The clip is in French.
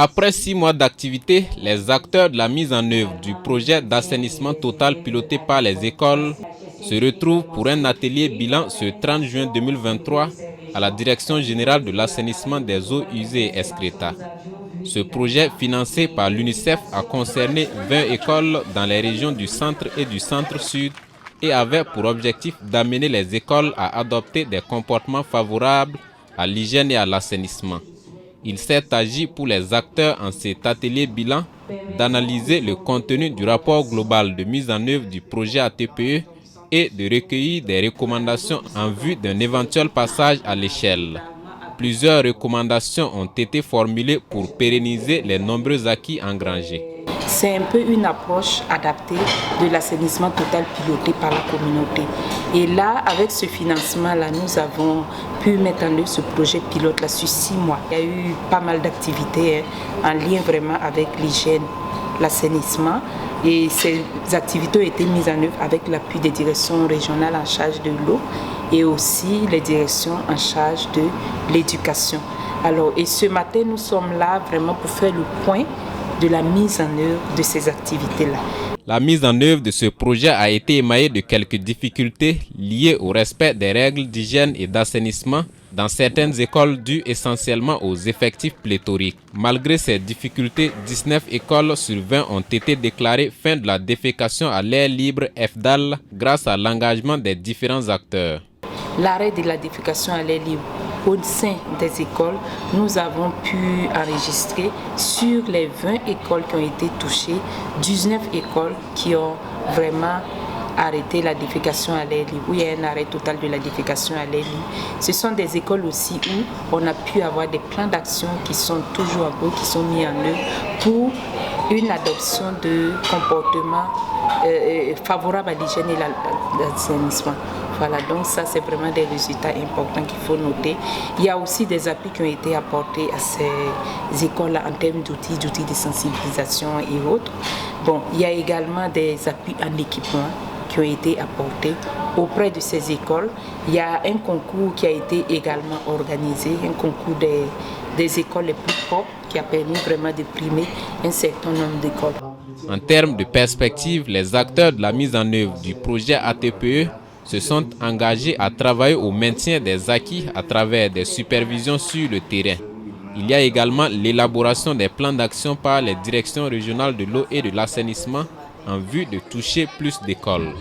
Après 6 mois d'activité, les acteurs de la mise en œuvre du projet d'assainissement total piloté par les écoles se retrouvent pour un atelier bilan ce 30 juin 2023 à la Direction générale de l'assainissement des eaux usées et excréta. Ce projet financé par l'UNICEF a concerné 20 écoles dans les régions du centre et du centre-sud et avait pour objectif d'amener les écoles à adopter des comportements favorables à l'hygiène et à l'assainissement. Il s'est agi pour les acteurs en cet atelier bilan d'analyser le contenu du rapport global de mise en œuvre du projet ATPE et de recueillir des recommandations en vue d'un éventuel passage à l'échelle. Plusieurs recommandations ont été formulées pour pérenniser les nombreux acquis engrangés. C'est un peu une approche adaptée de l'assainissement total piloté par la communauté. Et là, avec ce financement-là, nous avons pu mettre en œuvre ce projet pilote-là sur 6 mois. Il y a eu pas mal d'activités en lien vraiment avec l'hygiène, l'assainissement. Et ces activités ont été mises en œuvre avec l'appui des directions régionales en charge de l'eau et aussi les directions en charge de l'éducation. Alors, et ce matin, nous sommes là vraiment pour faire le point de la mise en œuvre de ces activités-là. La mise en œuvre de ce projet a été émaillée de quelques difficultés liées au respect des règles d'hygiène et d'assainissement dans certaines écoles dues essentiellement aux effectifs pléthoriques. Malgré ces difficultés, 19 écoles sur 20 ont été déclarées fin de la défécation à l'air libre FDAL grâce à l'engagement des différents acteurs. L'arrêt de la défécation à l'air libre au sein des écoles, nous avons pu enregistrer sur les 20 écoles qui ont été touchées, 19 écoles qui ont vraiment arrêté la défécation à l'air libre, où il y a un arrêt total de la défécation à l'air libre. Ce sont des écoles aussi où on a pu avoir des plans d'action qui sont toujours en cours, qui sont mis en œuvre pour une adoption de comportements favorables à l'hygiène et l'assainissement. Voilà, donc ça c'est vraiment des résultats importants qu'il faut noter. Il y a aussi des appuis qui ont été apportés à ces écoles en termes d'outils de sensibilisation et autres. Bon, il y a également des appuis en équipement qui ont été apportés auprès de ces écoles. Il y a un concours qui a été également organisé, un concours des écoles les plus propres qui a permis vraiment de primer un certain nombre d'écoles. En termes de perspective, les acteurs de la mise en œuvre du projet ATPE se sont engagés à travailler au maintien des acquis à travers des supervisions sur le terrain. Il y a également l'élaboration des plans d'action par les directions régionales de l'eau et de l'assainissement en vue de toucher plus d'écoles.